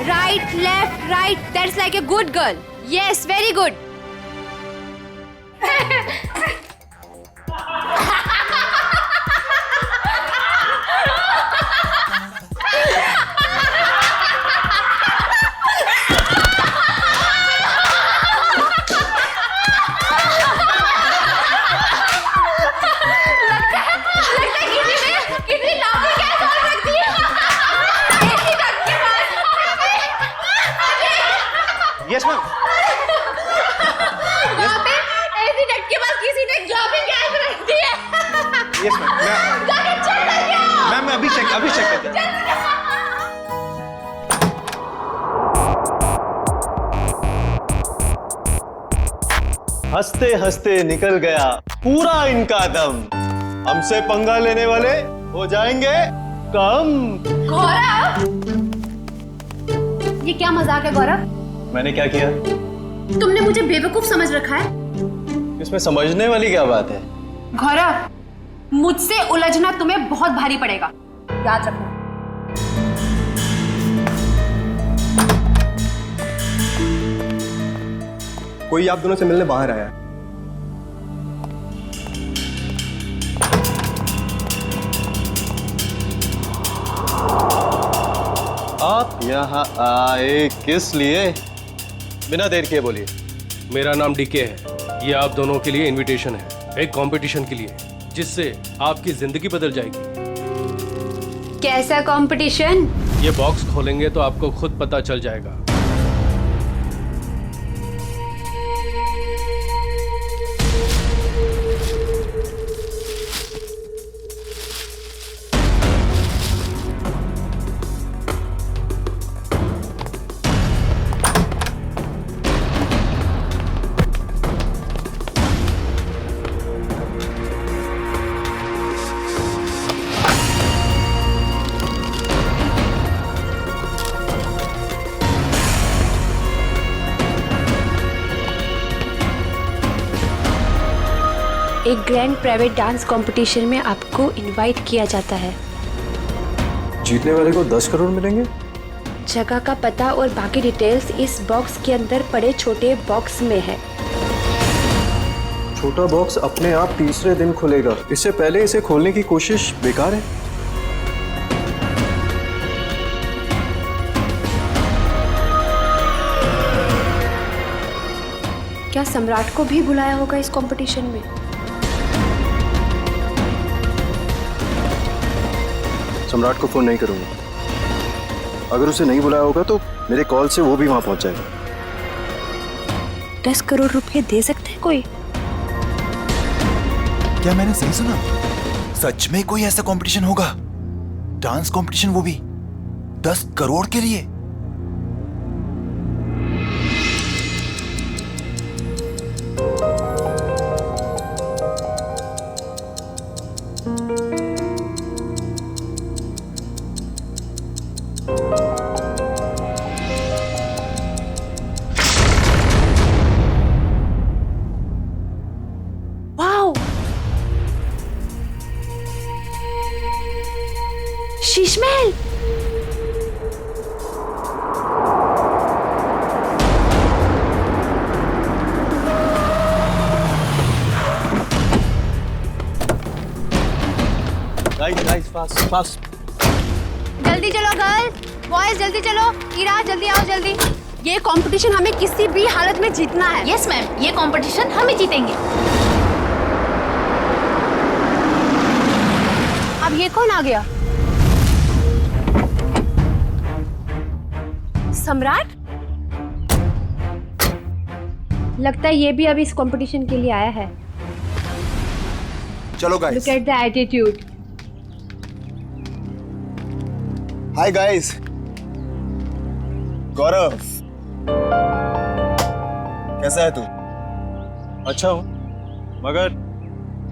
Right, left, right. That's like a good girl. Yes, very good. Yes ma'am. वहाँ पे ऐसी डट के पास किसी ने जॉबिंग ऐड रख दी है। Yes ma'am. जाके चेक करके आओ। मैम मैं अभी चेक करता हूँ। हंसते हंसते निकल गया पूरा इनका दम। हमसे पंगा लेने वाले हो जाएंगे कम। गौरव, ये क्या मजाक है गौरव? मैंने क्या किया? तुमने मुझे बेवकूफ समझ रखा है? इसमें समझने वाली क्या बात है? गौरव, मुझसे उलझना तुम्हें बहुत भारी पड़ेगा, याद रखना। कोई आप दोनों से मिलने बाहर आया है। आप यहाँ आए किस लिए? बिना देर किए बोलिए। मेरा नाम डीके है। ये आप दोनों के लिए इनविटेशन है, एक कंपटीशन के लिए, जिससे आपकी जिंदगी बदल जाएगी। कैसा कंपटीशन? ये बॉक्स खोलेंगे तो आपको खुद पता चल जाएगा। एक ग्रैंड प्राइवेट डांस कंपटीशन में आपको इनवाइट किया जाता है। जीतने वाले को 10 करोड़ मिलेंगे। जगह का पता और बाकी डिटेल्स इस बॉक्स के अंदर पड़े छोटे बॉक्स में है। छोटा बॉक्स अपने आप तीसरे दिन खुलेगा। इससे पहले इसे खोलने की कोशिश बेकार है। क्या सम्राट को भी बुलाया होगा इस कंपटीशन में? सम्राट को फोन नहीं करूंगा। अगर उसे नहीं बुलाया होगा तो मेरे कॉल से वो भी वहां पहुंच जाएगा। 10 करोड़ रुपए दे सकते हैं कोई? क्या मैंने सही सुना? सच में कोई ऐसा कंपटीशन होगा? डांस कंपटीशन, वो भी 10 करोड़ के लिए? शीश महल। Guys fast. जल्दी चलो गर्ल, बॉयज जल्दी चलो। ईरा जल्दी आओ जल्दी। ये कंपटीशन हमें किसी भी हालत में जीतना है। यस मैम, ये कंपटीशन हम ही जीतेंगे। अब ये कौन आ गया? सम्राट? लगता है ये भी अब इस कंपटीशन के लिए आया है। चलो guys. Look at the attitude. Hi guys. Gaurav, कैसा है तू? अच्छा हूँ, मगर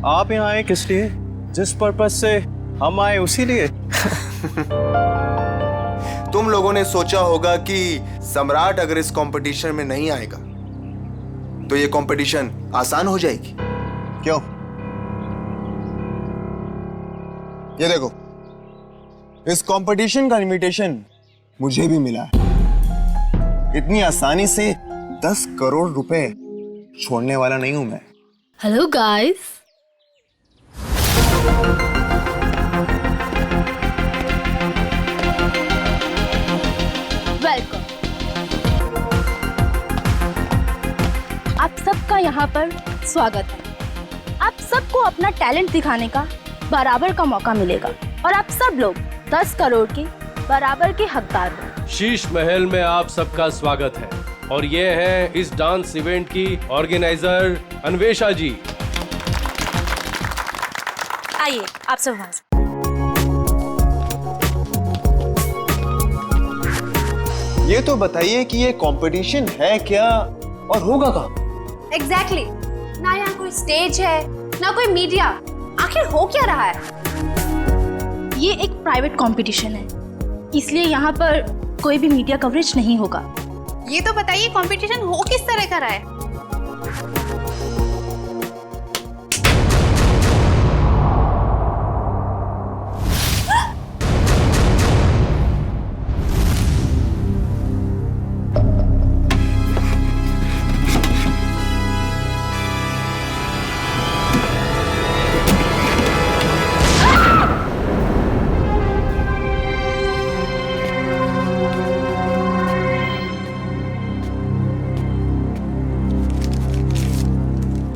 आप यहाँ आए किस लिए? जिस पर्पस से हम आए उसी लिए। तुम लोगों ने सोचा होगा कि सम्राट अगर इस कंपटीशन में नहीं आएगा तो ये कंपटीशन आसान हो जाएगी। क्यों? ये देखो, इस कंपटीशन का इनविटेशन मुझे भी मिला है। इतनी आसानी से 10 करोड़ रुपए छोड़ने वाला नहीं हूं मैं। Hello guys. वेलकम। आप सबका यहाँ पर स्वागत है। आप सबको अपना टैलेंट दिखाने का बराबर का मौका मिलेगा और आप सब लोग 10 करोड़ के बराबर के हकदार हो। शीश महल में आप सबका स्वागत है और ये है इस डांस इवेंट की ऑर्गेनाइजर अन्वेषा जी। आइए आप सब वहां से। ये तो बताइए कि ये कंपटीशन है क्या और होगा कहाँ? एग्जैक्टली। ना यहाँ कोई स्टेज है ना कोई मीडिया। आखिर हो क्या रहा है? ये एक प्राइवेट कंपटीशन है, इसलिए यहाँ पर कोई भी मीडिया कवरेज नहीं होगा। ये तो बताइए कंपटीशन हो किस तरह का रहा है?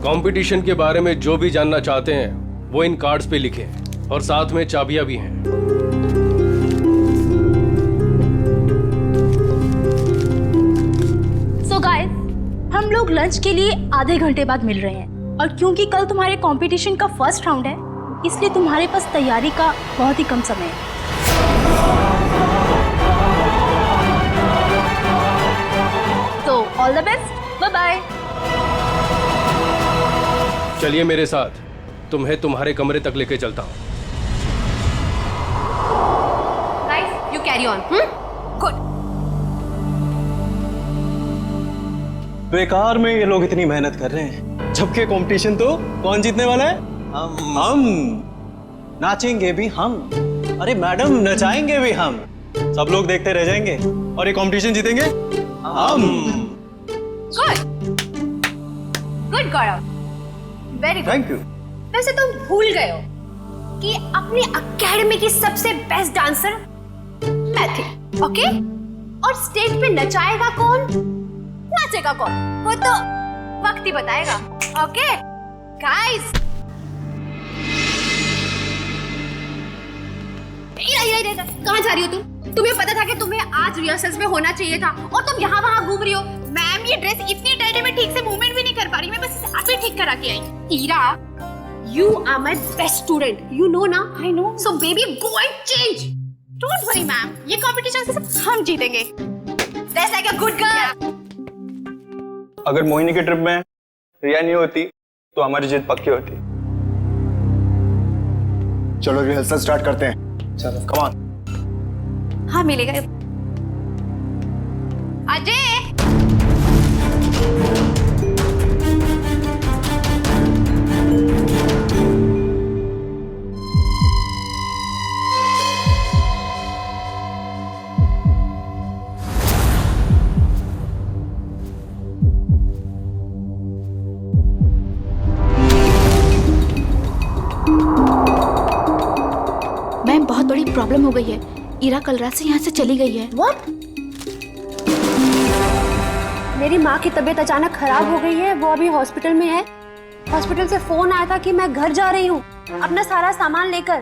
कंपटीशन के बारे में जो भी जानना चाहते हैं वो इन कार्ड्स पे लिखें और साथ में चाबियां भी हैं। सो गाइस, हम लोग लंच के लिए आधे घंटे बाद मिल रहे हैं और क्योंकि कल तुम्हारे कंपटीशन का फर्स्ट राउंड है, इसलिए तुम्हारे पास तैयारी का बहुत ही कम समय है। तो all the best, bye bye. चलिए मेरे साथ, तुम्हें तुम्हारे कमरे तक लेके चलता हूँ। Guys, you carry on. Good. बेकार में ये लोग इतनी मेहनत कर रहे हैं, जबकि कंपटीशन तो कौन जीतने वाला है? हम। नाचेंगे भी हम। अरे मैडम, नचाएंगे भी हम। सब लोग देखते रह जाएंगे और ये कंपटीशन जीतेंगे हम। Good good Gaurav, very good. Thank you. वैसे तुम भूल गए हो कि अपनी एकेडमी की सबसे बेस्ट डांसर मैं थी, ओके? और स्टेज पे नचाएगा कौन, नाचेगा कौन, वो तो वक्त ही बताएगा। ओके गाइस, कहाँ जा रही हो तुम? तुम्हें पता था कि तुम्हें आज रिहर्सल्स में होना चाहिए था और तुम यहाँ वहाँ घूम रही हो। मैम ये ड्रेस इतनी टाइट है, मैं ठीक से मूवमेंट भी नहीं कर पा रही। मैं बस इसे अभी ठीक करा के आई। Ira, you are my best student. You know ना? I know. So baby, go and change. Don't worry ma'am, ये कंपटीशन से सब हम जीतेंगे। That's like a good girl. अगर मोहिनी की ट्रिप में रिया नहीं होती तो हमारी जीत पक्की होती। चलो रिहर्सल स्टार्ट करते हैं। चलो कम ऑन। हाँ मिलेगा। अजय, मैम बहुत बड़ी प्रॉब्लम हो गई है। ईरा कल रात से यहाँ से चली गई है। What? मेरी माँ की तबीयत अचानक खराब हो गई है, वो अभी हॉस्पिटल में है। हॉस्पिटल से फोन आया था कि मैं घर जा रही हूँ अपना सारा सामान लेकर।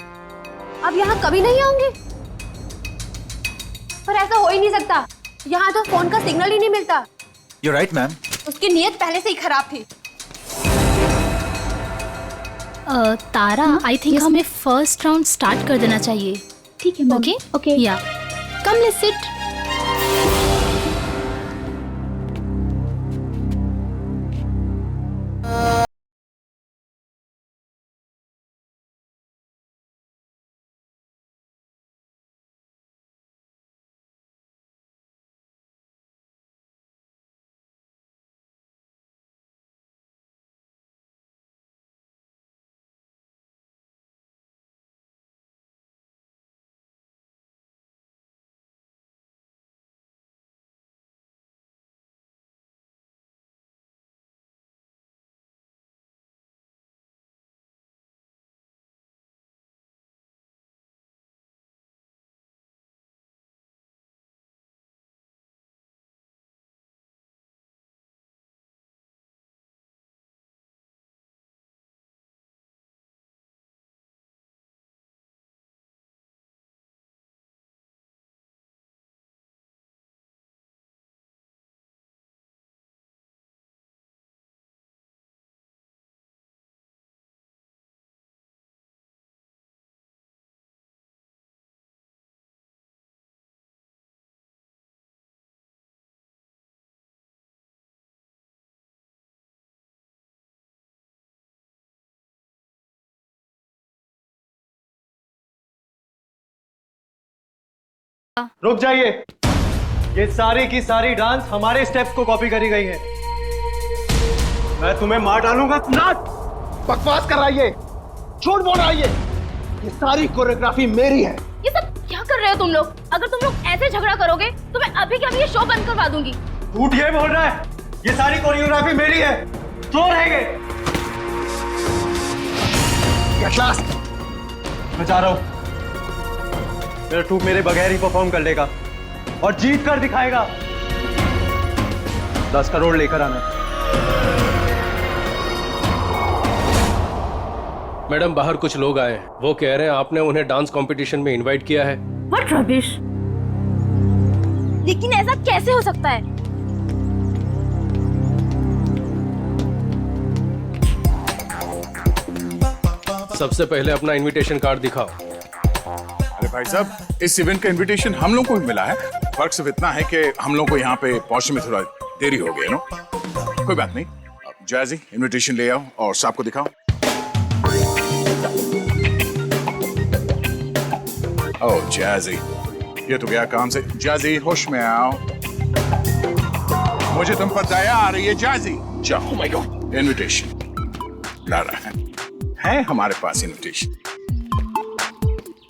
अब यहाँ कभी नहीं आऊंगी। पर ऐसा हो ही नहीं सकता, यहाँ तो फोन का सिग्नल ही नहीं मिलता। You're right, ma'am. उसकी नीयत पहले से ही खराब थी। तारा, आई थिंक हमें फर्स्ट राउंड स्टार्ट कर देना चाहिए। ठीक है, ओके ओके। या कम लेट्स सिट। रुक जाइए। ये सारी की सारी डांस हमारे स्टेप्स को कॉपी करी गई है। मैं तुम्हें मार डालूंगा। नाच बकवास कर रहा है ये, झूठ बोल रहा है ये सारी कोरियोग्राफी मेरी है। ये सब क्या कर रहे हो तुम लोग? अगर तुम लोग ऐसे झगड़ा करोगे तो मैं अभी के अभी ये शो बंद करवा दूंगी। झूठ ये बोल रहा है, ये सारी कोरियोग्राफी मेरी है। तो रहेंगे। At last, मैं जा रहा हूं। मेरा ट्रूप मेरे बगैर ही परफॉर्म कर लेगा और जीत कर दिखाएगा। 10 करोड़ लेकर आना। मैडम बाहर कुछ लोग आए हैं, वो कह रहे हैं आपने उन्हें डांस कंपटीशन में इनवाइट किया है। What rubbish! लेकिन ऐसा कैसे हो सकता है? सबसे पहले अपना इनविटेशन कार्ड दिखाओ। अरे भाई साहब, इस इवेंट का इनविटेशन हम लोग को भी मिला है। फर्क सिर्फ इतना है कि हम लोग को यहाँ पे पहुंचने में थोड़ा देरी हो गई, नो? कोई बात नहीं। जैजी, इनविटेशन ले आओ और साहब को दिखाओ। ओह जैजी, ये तो गया काम से। जैजी, होश में आओ। मुझे तुम पर दया आ रही है जैजी। जाओ। oh my God, इनविटेशन ला रहा है हमारे पास इनविटेशन।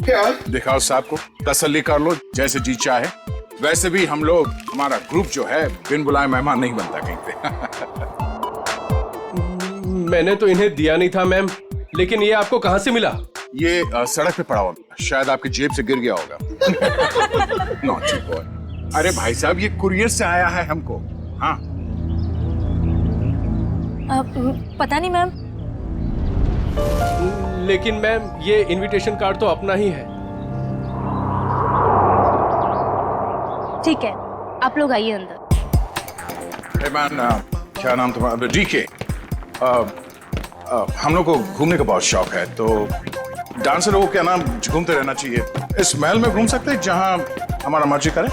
क्या? दिखाओ साहब को, तसल्ली कर लो, जैसे जी चाहे। वैसे भी हम लोग, हमारा ग्रुप जो है, बिन बुलाए मेहमान नहीं बनता कहीं पे। मैंने तो इन्हें दिया नहीं था मैम, लेकिन ये आपको कहाँ से मिला? ये सड़क पे पड़ा हुआ, शायद आपकी जेब से गिर गया होगा। Naughty boy. अरे भाई साहब, ये कुरियर से आया है हमको। हाँ पता नहीं मैम। लेकिन मैम ये इनविटेशन कार्ड तो अपना ही है। ठीक है, आप लोग आइए अंदर। हे मैन, क्या नाम तुम्हारा? डीके। हम लोग को घूमने का बहुत शौक है, तो डांसर लोगों के नाम घूमते रहना चाहिए। इस महल में घूम सकते हैं जहां हमारा मर्जी करे।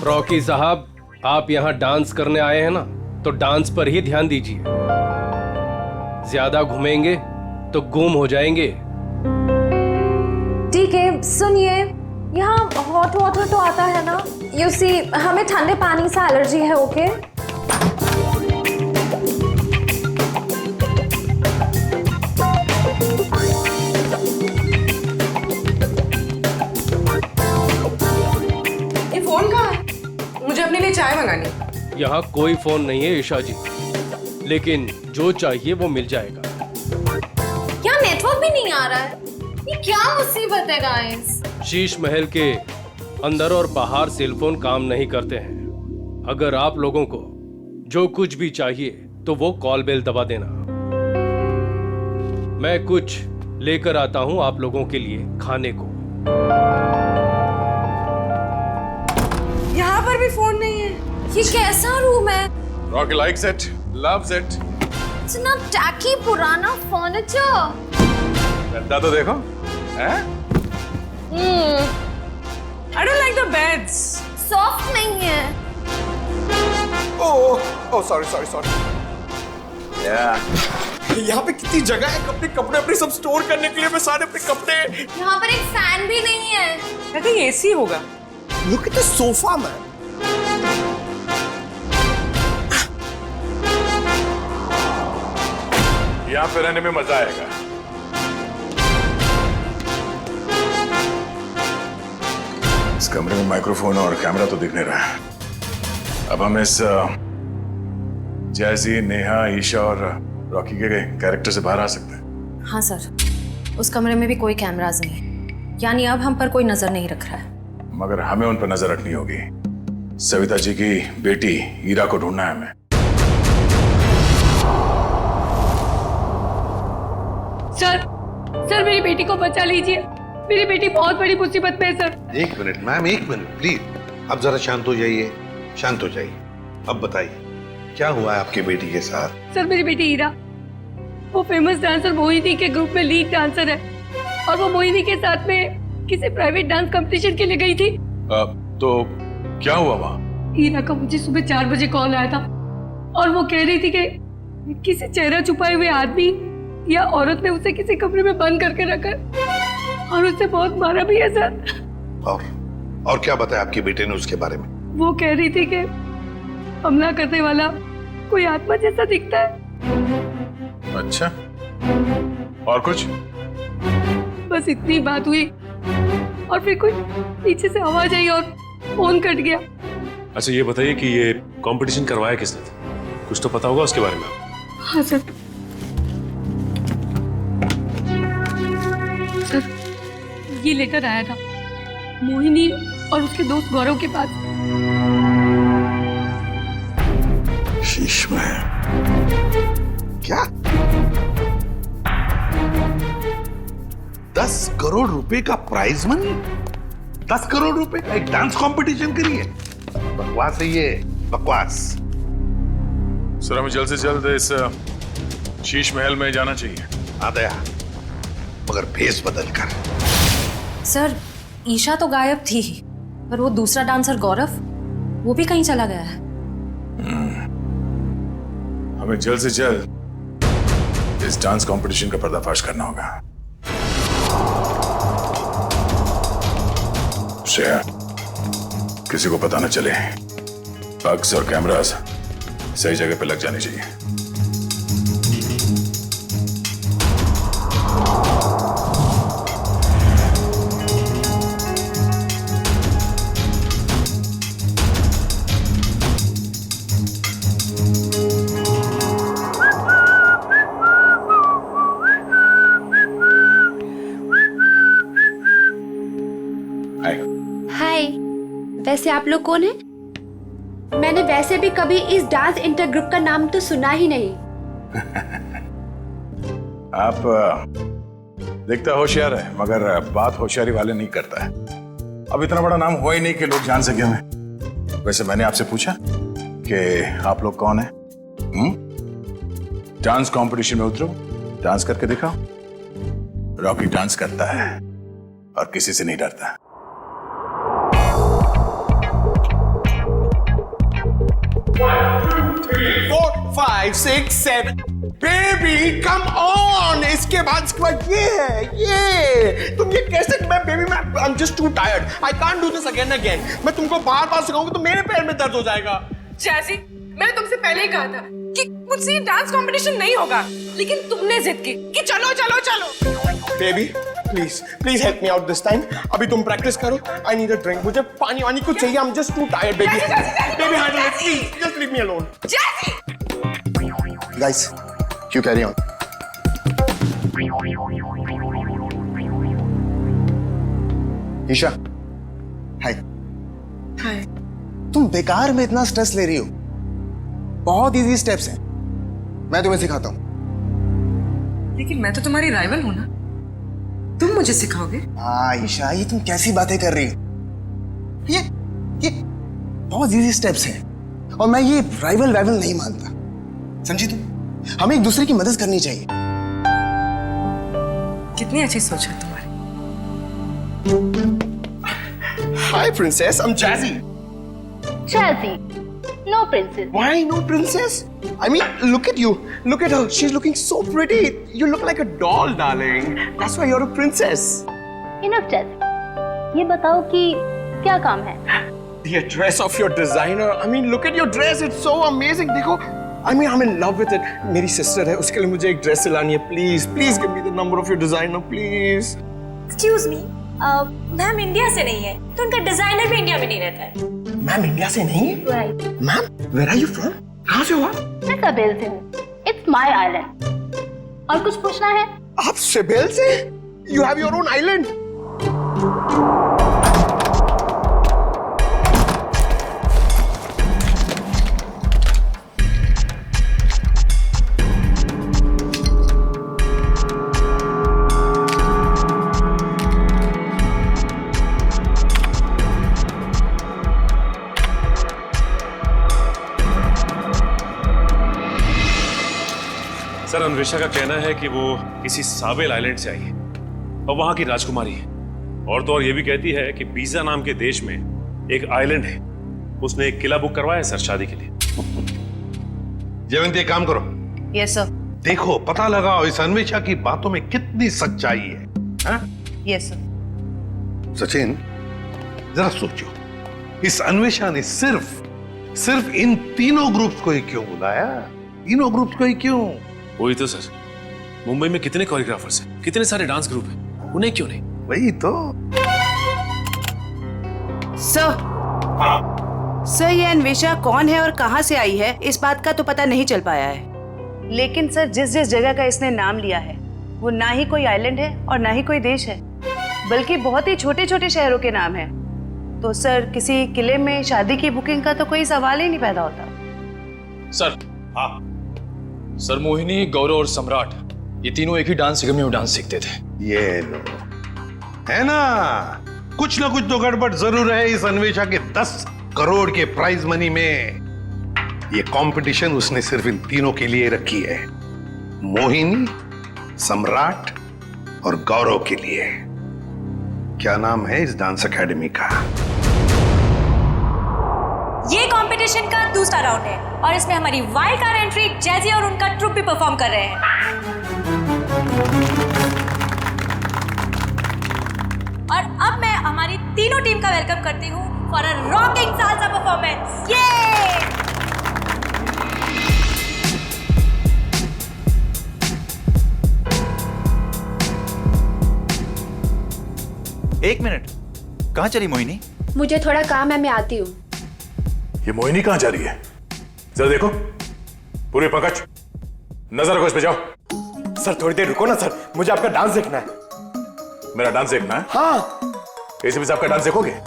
रॉकी साहब, आप यहाँ डांस करने आए हैं ना, तो डांस पर ही ध्यान दीजिए। ज्यादा घूमेंगे तो गुम हो जाएंगे। ठीक है, सुनिए, यहाँ हॉट वाटर तो आता है ना? यू सी, हमें ठंडे पानी से एलर्जी है, ओके? ये फोन कहाँ है? मुझे अपने लिए चाय मंगानी। यहाँ कोई फोन नहीं है ईशा जी, लेकिन जो चाहिए वो मिल जाएगा। क्या नेटवर्क भी नहीं आ रहा है? ये क्या मुसीबत है गाइस? शीश महल के अंदर और बाहर सेलफोन काम नहीं करते हैं। अगर आप लोगों को जो कुछ भी चाहिए तो वो कॉल बेल दबा देना। मैं कुछ लेकर आता हूं आप लोगों के लिए खाने को। यहाँ पर भी फोन नहीं है। ये कैसा रूम है? Rocky likes it, loves it. इतना टैकी पुराना फर्नीचर। गद्दा तो देखो, हैं? I don't like the beds. Soft नहीं है। Oh sorry. यहाँ पे कितनी जगह है अपने कपड़े अपने सब स्टोर करने के लिए। मैं सारे अपने कपड़े। यहाँ पर एक फैन भी नहीं है। I think AC होगा। Look at the sofa, man. यहाँ पे रहने में मजा आएगा। इस कमरे में माइक्रोफोन और कैमरा तो दिख नहीं रहा है। अब हम इस जैजी, नेहा, ईशा और रॉकी के कैरेक्टर से बाहर आ सकते हैं। हाँ सर, उस कमरे में भी कोई कैमरास नहीं है, यानी अब हम पर कोई नजर नहीं रख रहा है। मगर हमें उन पर नजर रखनी होगी। सविता जी की बेटी हीरा को ढूंढना है हमें। सर मेरी बेटी को बचा लीजिए। मेरी बेटी बहुत बड़ी मुसीबत में है सर। एक मिनट मैम, एक मिनट प्लीज। अब जरा शांत हो जाइए, शांत हो जाइए। अब बताइए क्या हुआ है आपकी बेटी के साथ? सर मेरी बेटी हीरा, वो फेमस डांसर मोहिनी के ग्रुप में लीड डांसर है, और वो मोहिनी के साथ में किसी प्राइवेट डांस कंपटीशन के लिए गई थी। तो क्या हुआ वहाँ? हीरा का मुझे सुबह 4 बजे कॉल आया था, और वो कह रही थी कि किसी चेहरा छुपाए हुए आदमी या औरत ने उसे किसी कमरे में बंद करके रखा। और उससे बहुत मारा भी है सर। और क्या बताया आपके बेटे ने उसके बारे में? वो कह रही थी कि हमला करने वाला कोई आत्मा जैसा दिखता है। अच्छा, और कुछ? बस इतनी बात हुई और फिर कोई पीछे से आवाज आई और फोन कट गया। अच्छा ये बताइए कि ये कंपटीशन करवाया किसने था? कुछ तो पता होगा उसके बारे में? हाँ सर। सर ये लेटर आया था मोहिनी और उसके दोस्त गौरव के पास। शीश में क्या 10 करोड़ रुपए का प्राइज मनी? 10 करोड़ रुपए का एक डांस कंपटीशन करिए? बकवास है ये, बकवास। सर हमें जल्द से जल्द इस शीश महल में जाना चाहिए। आ गया, मगर भेस बदल कर। सर ईशा तो गायब थी ही, पर वो दूसरा डांसर गौरव वो भी कहीं चला गया है। हमें जल्द से जल्द इस डांस कंपटीशन का पर्दाफाश करना होगा। श्रेया, किसी को पता न चले, बग्स और कैमरास सही जगह पे लग जाने चाहिए। हाय, वैसे आप लोग कौन हैं? मैंने वैसे भी कभी इस डांस इंटर ग्रुप का नाम तो सुना ही नहीं। आप दिखता होशियार है, मगर बात होशियारी वाले नहीं करता है। अब इतना बड़ा नाम हुआ ही नहीं कि लोग जान सके हमें। वैसे मैंने आपसे पूछा कि आप लोग कौन हैं? डांस कंपटीशन में उतरो, डांस करके दिखाओ। रॉकी डांस करता है और किसी से नहीं डरता। Four, five, six, seven. Baby, come on. इसके बाद ये है, ये तुम ये कैसे? मैं बेबी मैं I'm just too tired. I can't do this again and again. मैं तुमको बार-बार सिखाऊंगा तो मेरे पैर में दर्द हो जाएगा। जैसी मैंने तुमसे पहले ही कहा था कि मुझसे ये डांस कंपटीशन नहीं होगा, लेकिन तुमने जिद की कि चलो चलो चलो। Baby please help me out this time. अभी तुम प्रैक्टिस करो। I need a drink. मुझे पानी वानी कुछ चाहिए। I'm just too tired, baby. Baby, handle it, please. Just leave me alone. जैसी Guys, you carry on. Isha, हाय। हाय। तुम बेकार में इतना स्ट्रेस ले रही हो। बहुत इजी स्टेप्स हैं, मैं तुम्हें सिखाता हूँ। लेकिन मैं तो तुम्हारी राइवल हूँ ना, तुम मुझे सिखाओगे? हाँ ईशा, ये तुम कैसी बातें कर रही हो? ये बहुत इजी स्टेप्स हैं और मैं ये राइवल वाइवल नहीं मानता, समझी तुम? हमें एक दूसरे की मदद करनी चाहिए। कितनी अच्छी सोच है तुम्हारी। हाय princess, I'm Jazzy. Jazzy, no princess. Why no princess? I mean, look at you. Look at her. She's looking so pretty. You look like a doll, darling. That's why you're a princess. Enough, Jazzy. ये बताओ कि क्या काम है? The dress of your designer. I mean, look at your dress. It's so amazing. देखो, I mean, I'm in love with it. मेरी sister है, उसके लिए मुझे एक dress सिलानी है. Please give me the number of your designer, please. Excuse me, ma'am India से नहीं है तो उनका डिजाइनर भी इंडिया में नहीं रहता है। मैम इंडिया से नहीं है? Right. Ma'am, where are you from? कहाँ से हो आप? मैं कबील से हूँ। It's my island. और कुछ पूछना है? आप सिबेल से? You have your own island. Sir Anvesha का कहना है कि वो किसी साबेल आइलैंड से आई है और वहां की राजकुमारी है। और तो और ये भी कहती है कि बीजा नाम के देश में एक आइलैंड है, उसने एक किला बुक करवाया है सर शादी के लिए। जयवंती एक काम करो। Yes sir. देखो, पता लगाओ इस अन्वेषा की बातों में कितनी सच्चाई है, हा? Yes sir. सचिन, जरा सोचो, इस अन्वेषा ने सिर्फ इन तीनों ग्रुप्स को ही क्यों बुलाया? तीनों ग्रुप्स को ही क्यों? वही तो सर, मुंबई में कितने कोरियोग्राफर्स हैं, कितने सारे डांस ग्रुप हैं, उन्हें क्यों नहीं? वही तो। सर ये अन्वेषा कौन है और कहां से आई है, इस बात का तो पता नहीं चल पाया है। लेकिन सर जिस जगह का इसने नाम लिया है वो ना ही कोई आइलैंड है और ना ही कोई देश है, बल्कि बहुत ही छोटे छोटे शहरों के नाम है। तो सर किसी किले में शादी की बुकिंग का तो कोई सवाल ही नहीं पैदा होता। सर, हाँ सर, मोहिनी, गौरव और सम्राट ये तीनों एक ही डांस अकेडमी में डांस सीखते थे। ये लो, है ना, कुछ ना कुछ तो गड़बड़ जरूर है इस अन्वेषा के 10 करोड़ के प्राइज मनी में। ये कंपटीशन उसने सिर्फ इन तीनों के लिए रखी है, मोहिनी, सम्राट और गौरव के लिए। क्या नाम है इस डांस एकेडमी का? ये कंपटीशन का दूसरा राउंड है और इसमें हमारी वाइल्ड कार्ड एंट्री जैजी और उनका ट्रुप भी परफॉर्म कर रहे हैं। और अब मैं हमारी तीनों टीम का वेलकम करती हूँ for a rocking salsa performance. ये एक मिनट, कहाँ चली मोहिनी? मुझे थोड़ा काम है, मैं आती हूँ। ये मोहिनी कहाँ जा रही है? जरा देखो। पूरे पंकज, नजर रखो इस पे, जाओ। सर थोड़ी देर रुको ना सर, मुझे आपका डांस देखना है। मेरा डांस देखना है? हाँ। एसीपी साहब का डांस देखोगे?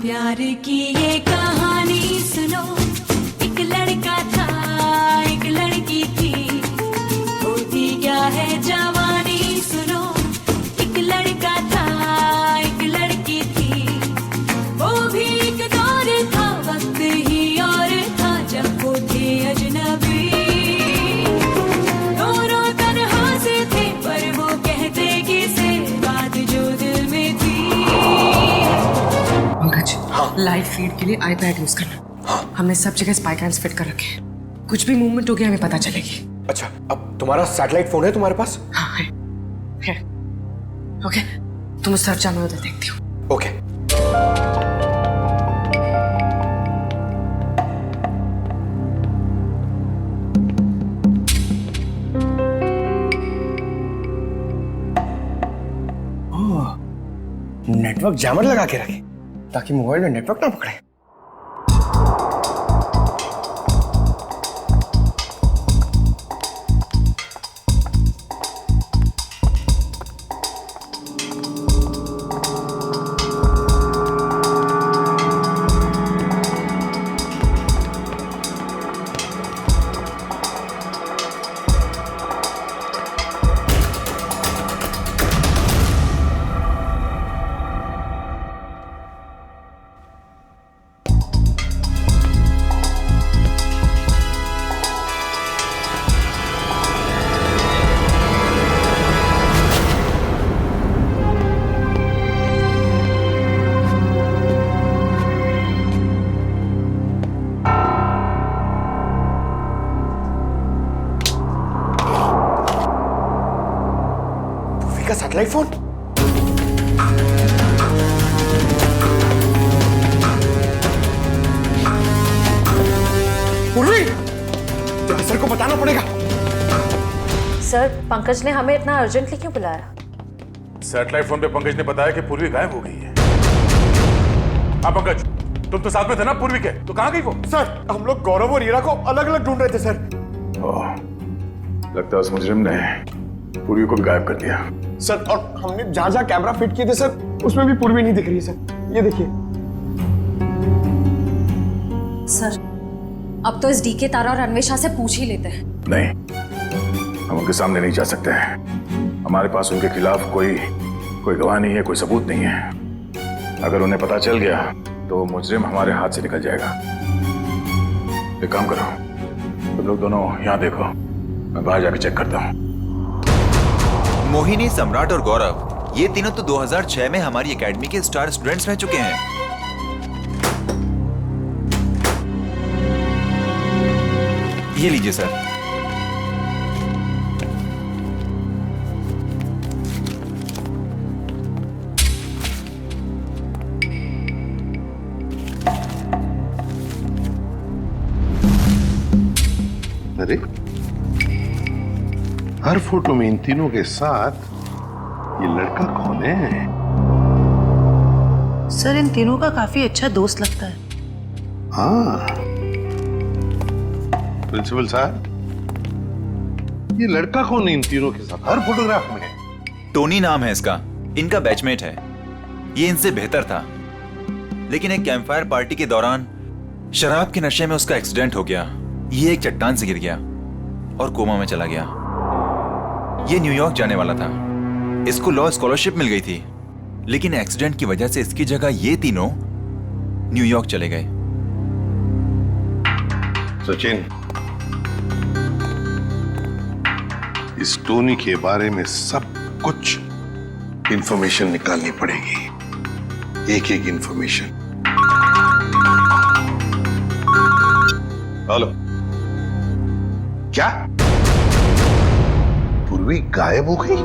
प्यार की ये कहानी सुनो, एक लड़का था एक लड़की थी, होती क्या है जवानी सुनो, एक लड़का था एक लड़की थी, वो भी एक दौर था, वक्त ही और था जब वो थे अजनबी, दोनों तन्हा से थे पर वो कहते किसे बात जो दिल में थी। लाइव फीड के लिए आईपैड यूज करना। हमने सब जगह स्पाई कैम्स फिट कर रखे हैं, कुछ भी मूवमेंट हो गया हमें पता चलेगी। अच्छा, अब तुम्हारा सैटेलाइट फोन है तुम्हारे पास? हाँ है। ओके, तुम उस तरफ जाओ, मैं उधर देखती हूँ। ओके। नेटवर्क जैमर लगा के रखे ताकि मोबाइल में नेटवर्क ना पकड़े। का सैटेलाइट फोन? पूर्वी, सर को बताना पड़ेगा। सर, पंकज ने हमें इतना अर्जेंटली क्यों बुलाया? सैटेलाइट फोन पे पंकज ने बताया कि पूर्वी गायब हो गई है। हाँ पंकज, तुम तो साथ में थे ना पूर्वी के, तो कहाँ गई वो? सर, हम लोग गौरव और हीरा को अलग अलग ढूंढ रहे थे सर। लगता है उस मुजरिम ने पूर्वी को भी गायब कर दिया। सर, और हमने जहां जहां कैमरा फिट किए थे सर, उसमें भी पूर्वी नहीं दिख रही है सर। ये देखिए। सर, अब तो इस डीके तारा और अन्वेषा से पूछ ही लेते हैं। नहीं, हम उनके सामने नहीं जा सकते हैं। हमारे पास उनके खिलाफ कोई गवाह नहीं है, कोई सबूत नहीं है। अगर उन्हें पता चल गया तो मुजरिम हमारे हाथ से निकल जाएगा। एक काम करो, तुम लोग दोनों यहाँ देखो, मैं बाहर जाके चेक करता हूँ। मोहिनी, सम्राट और गौरव, ये तीनों तो 2006 में हमारी एकेडमी के स्टार स्टूडेंट्स रह चुके हैं। ये लीजिए सर। अरे हर फोटो में इन तीनों के साथ ये लड़का कौन है? सर इन तीनों का काफी अच्छा दोस्त लगता है। हाँ प्रिंसिपल साहब, ये लड़का कौन है इन तीनों के साथ हर फोटोग्राफ में? टोनी नाम है इसका, इनका बैचमेट है। ये इनसे बेहतर था, लेकिन एक कैंपफायर पार्टी के दौरान शराब के नशे में उसका एक्सीडेंट हो गया। ये एक चट्टान से गिर गया और कोमा में चला गया। ये न्यूयॉर्क जाने वाला था, इसको लॉ स्कॉलरशिप मिल गई थी, लेकिन एक्सीडेंट की वजह से इसकी जगह ये तीनों न्यूयॉर्क चले गए। सचिन, इस टोनी के बारे में सब कुछ इंफॉर्मेशन निकालनी पड़ेगी, एक एक इंफॉर्मेशन। हेलो, क्या पूर्वी गायब हो गई?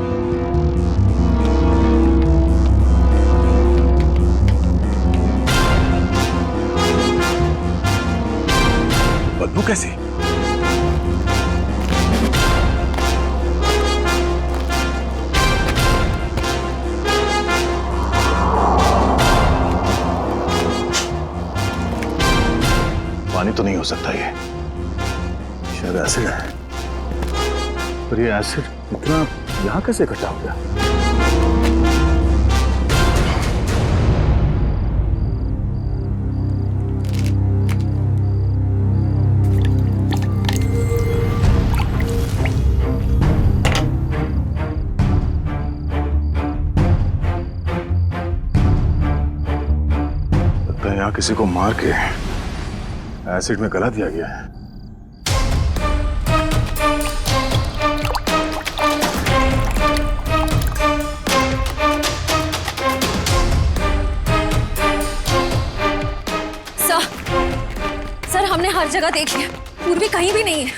बदबू कैसे? पानी तो नहीं हो सकता, ये शायद एसिड है। पर ये एसिड इतना यहां कैसे इकट्ठा हो गया? लगता है यहां किसी को मार के एसिड में गला दिया गया है। सर हमने हर जगह देख लिया, पूर्वी कहीं भी नहीं है।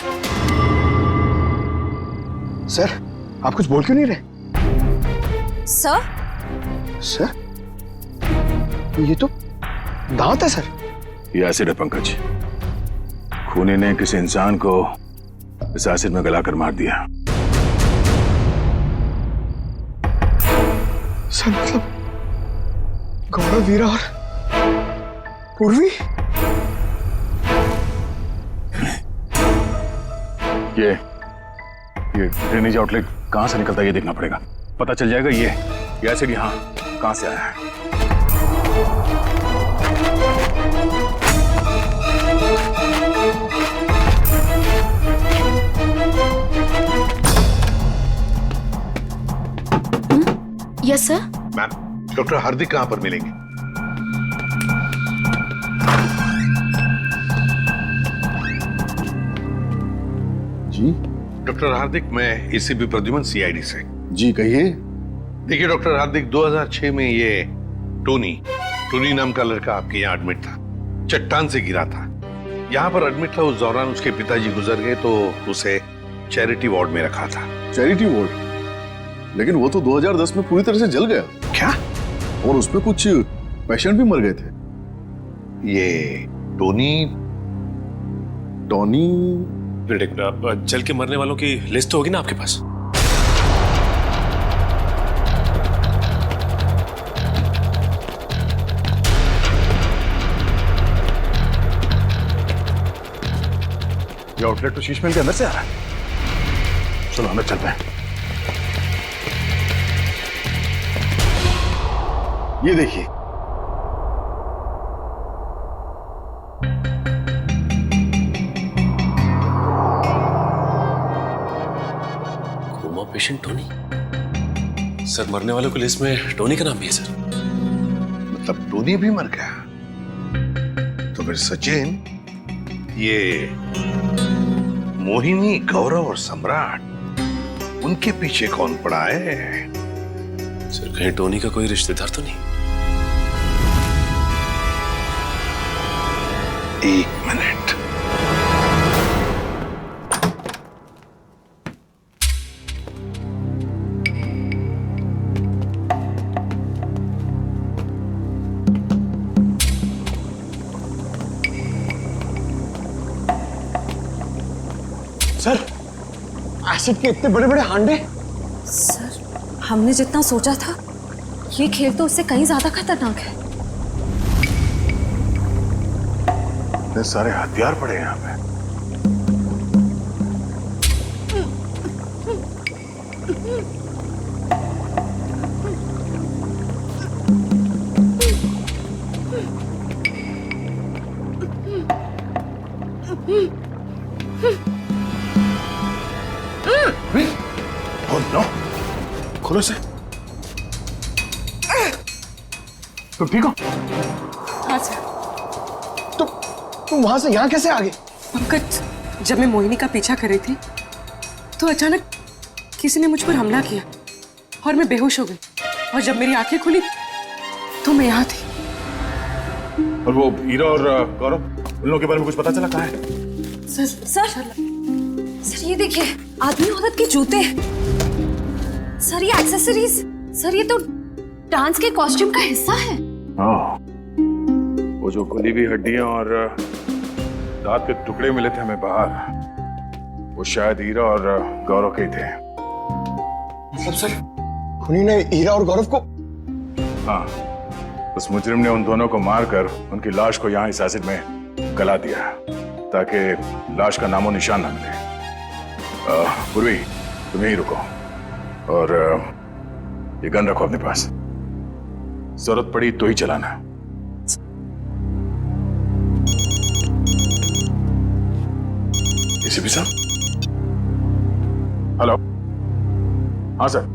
सर आप कुछ बोल क्यों नहीं रहे? सर ये तो दांत है सर। ये एसिड है पंकज, खूनी ने किसी इंसान को इस एसिड में गलाकर मार दिया। सर मतलब गौरव, वीरा और पूर्वी? ये ड्रेनेज आउटलेट कहां से निकलता है ये देखना पड़ेगा, पता चल जाएगा ये एसिड यहां कहां से आया है। Yes sir. मैम, डॉक्टर हार्दिक कहां पर मिलेंगे? जी डॉक्टर हार्दिक, मैं एसीपी प्रद्युमन सीआईडी से। जी कहिए। देखिए डॉक्टर हार्दिक, 2006 में ये टोनी नाम का लड़का आपके यहाँ एडमिट था, चट्टान से गिरा था। यहाँ पर एडमिट था, उस दौरान उसके पिताजी गुजर गए तो उसे चैरिटी वार्ड में रखा था। Charity ward? लेकिन वो तो 2010 में पूरी तरह से जल गया। क्या? और उसमें कुछ पेशेंट भी मर गए थे। ये टोनी जल के मरने वालों की लिस्ट तो होगी ना आपके पास? ये आउटलेट तो शीश महल के अंदर से आ रहा है। चलो हमें चलते हैं। ये देखिए, कोमा पेशेंट टोनी। सर मरने वालों की लिस्ट में टोनी का नाम भी है सर। मतलब टोनी भी मर गया? तो फिर सचिन, ये मोहिनी, गौरव और सम्राट, उनके पीछे कौन पड़ा है? सर कहीं टोनी का कोई रिश्तेदार तो नहीं? एक मिनट, सर, एसिड के इतने बड़े बड़े हांडे। सर, हमने जितना सोचा था ये खेल तो उससे कहीं ज्यादा खतरनाक है। इतने सारे हथियार पड़े हैं यहाँ पे। Oh no! खोलो इसे। तुम ठीक हो? हाँ सर। तुम वहां से यहाँ कैसे आ गए? पंकज, जब मैं मोहिनी का पीछा कर रही थी तो अचानक किसी ने मुझ पर हमला किया और मैं बेहोश हो गई। और जब मेरी आंखें खुली तो मैं यहाँ थी। और वो हीरा और गौरव, उन लोगों के बारे में कुछ पता चला? कहाँ है? सर ये देखिए, आदमी औरत के जूते। सर ये एक्सेसरीज। सर ये तो डांस के कॉस्ट्यूम का हिस्सा है। वो जो गली हुई हड्डियां और दांत के टुकड़े मिले थे हमें बाहर, वो शायद हीरा और गौरव के ही थे। मतलब सर, खुनी ने हीरा और गौरव को? हाँ, उस मुजरिम ने उन दोनों को मारकर उनकी लाश को यहाँ इस एसिड में गला दिया ताकि लाश का नामो निशान न मिले। पूर्वी, तुम यहीं रुको और ये गन रखो अपने पास। जरूरत पड़ी तो ही चलाना। एसीपी साहब। हेलो। हाँ सर।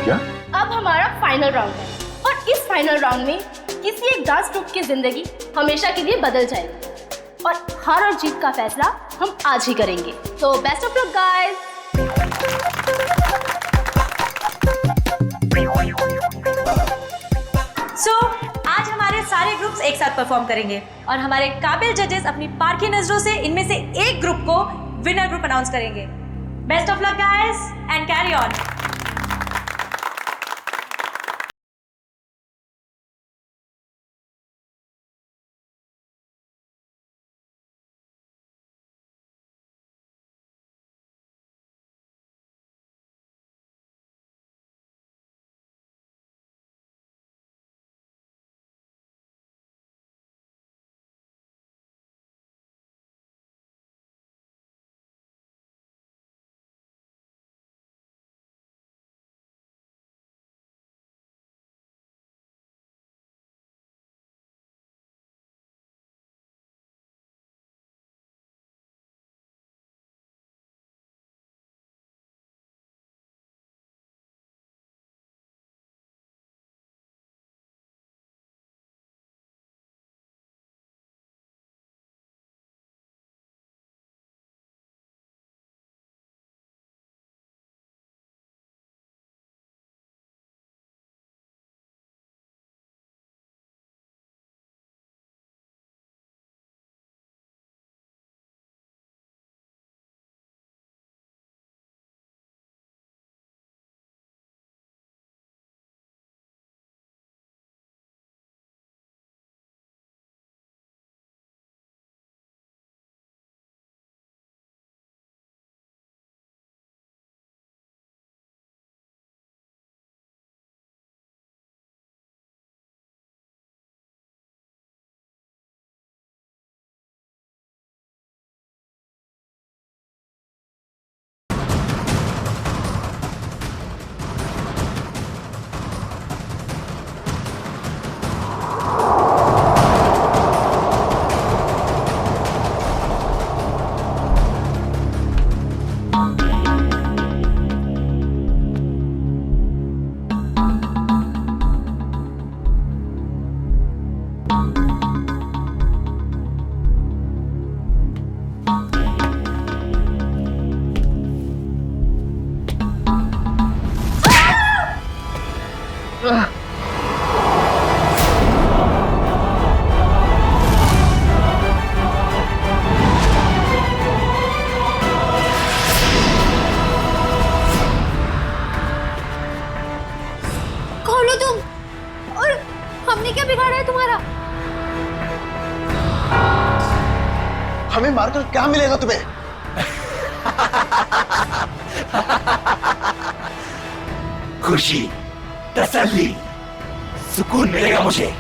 क्या? अब हमारा फाइनल राउंड है और इस फाइनल राउंड में किसी एक डांस ग्रुप की जिंदगी हमेशा के लिए बदल जाएगी और हार और जीत का फैसला हम आज ही करेंगे। तो बेस्ट ऑफ लक गाइस। आज हमारे सारे ग्रुप्स एक साथ परफॉर्म करेंगे और हमारे काबिल जजेस अपनी पारखी नजरों से इनमें से एक ग्रुप को विनर ग्रुप अनाउंस करेंगे। Best of luck guys and carry on. हमें मारकर क्या मिलेगा तुम्हें? खुशी, तसल्ली, सुकून मिलेगा मुझे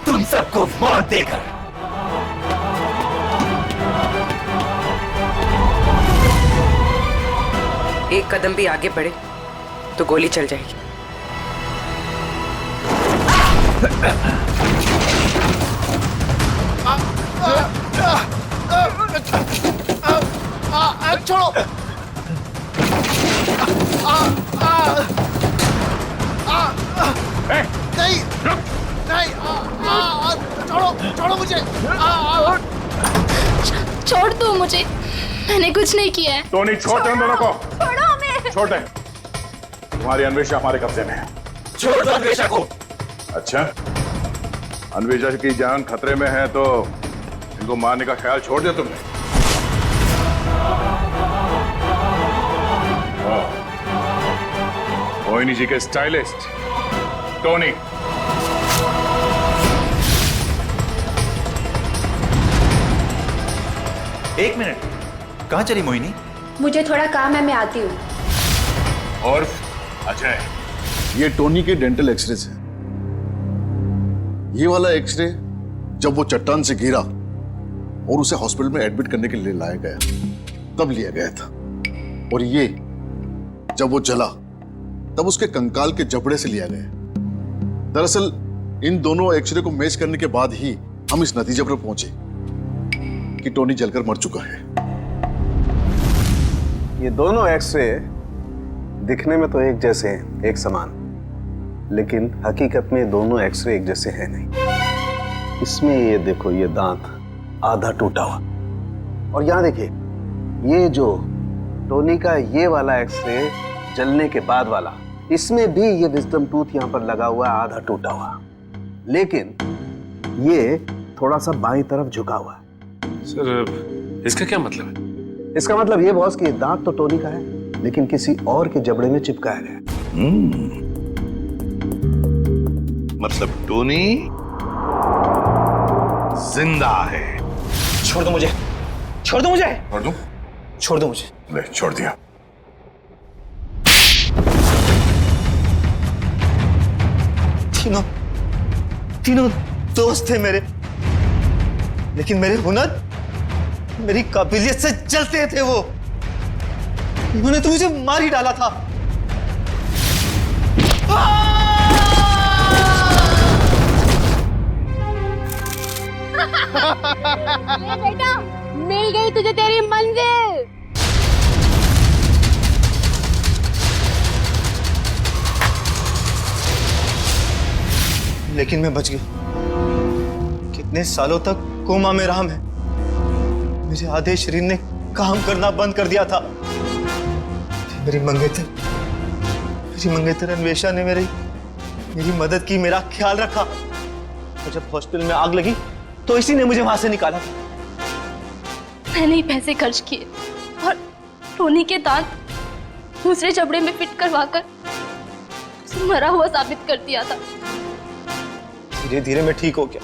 तुम सबको मौत देकर। एक कदम भी आगे बढ़े तो गोली चल जाएगी। छोड़ो। नहीं नहीं, छोड़ो छोड़ो मुझे। छोड़ दो मुझे, मैंने कुछ नहीं किया है। टोनी छोड़ दे उन दोनों को। छोड़ो हमें। छोड़ दे। तुम्हारी अन्वेषा हमारे कब्जे में है। छोड़ दो अन्वेषा को। अच्छा, अन्वेषा की जान खतरे में है तो इनको मारने का ख्याल छोड़ दिया तुमने? मोहिनी जी के स्टाइलिस्ट टोनी। एक मिनट, कहाँ चली मोहिनी? मुझे थोड़ा काम है, मैं आती हूँ। और अजय, ये टोनी के डेंटल एक्सरेज है। ये वाला एक्सरे जब वो चट्टान से गिरा और उसे हॉस्पिटल में एडमिट करने के लिए लाया गया तब लिया गया था। और ये जब वो जला तब उसके कंकाल के जबड़े से लिया गया। दरअसल इन दोनों एक्सरे को मैच करने के बाद ही हम इस नतीजे पर पहुंचे कि टोनी जलकर मर चुका है। ये दोनों एक्सरे दिखने में तो एक जैसे हैं, एक समान, लेकिन हकीकत में दोनों एक्सरे एक जैसे हैं नहीं। इसमें ये देखो, ये दांत आधा टूटा हुआ, और यहां देखिए ये जो टोनी का ये वाला एक्सरे जलने के बाद वाला, इसमें भी ये विजडम टूथ यहां पर लगा हुआ है, आधा टूटा हुआ, लेकिन ये थोड़ा सा बाईं तरफ झुका हुआ है। सर इसका क्या मतलब है? इसका मतलब ये बॉस कि दांत तो टोनी का है, लेकिन किसी और के जबड़े में चिपकाया गया। मतलब टोनी जिंदा है। छोड़ दो मुझे, छोड़ दो मुझे, छोड़ दूं? छोड़ दो मुझे। ले, छोड़ दिया। तीनों दोस्त थे मेरे, लेकिन मेरे हुनर, मेरी काबिलियत से जलते थे वो। उन्होंने तो मुझे मार ही डाला था। बेटा, मिल गई तुझे तेरी मंजिल। लेकिन मैं बच गया। कितने सालों तक कोमा में रहा मैं। मेरे आधे शरीर ने काम करना बंद कर दिया था। मेरी मंगेतर अन्वेषा ने मेरी मदद की, मेरा ख्याल रखा। और जब हॉस्पिटल में आग लगी तो इसी ने मुझे वहां से निकाला था। मैंने ही पैसे खर्च किए और टोनी के दांत दूसरे जबड़े में फिट करवाकर उसे मरा हुआ साबित कर दिया था। धीरे धीरे मैं ठीक हो गया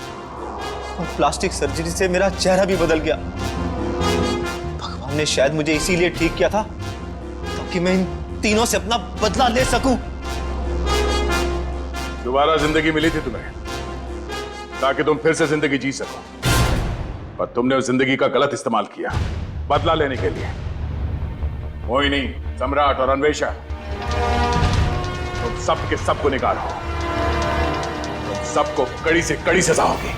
और प्लास्टिक सर्जरी से मेरा चेहरा भी बदल गया। भगवान ने शायद मुझे इसीलिए ठीक किया था ताकि मैं इन तीनों से अपना बदला ले सकूं। दोबारा जिंदगी मिली थी तुम्हें ताकि तुम फिर से जिंदगी जी सको, पर तुमने उस जिंदगी का गलत इस्तेमाल किया बदला लेने के लिए। मोहिनी, सम्राट और अन्वेषा, तुम सब के सब गुनहगार हो। तुम सबको कड़ी से कड़ी सजा होगी।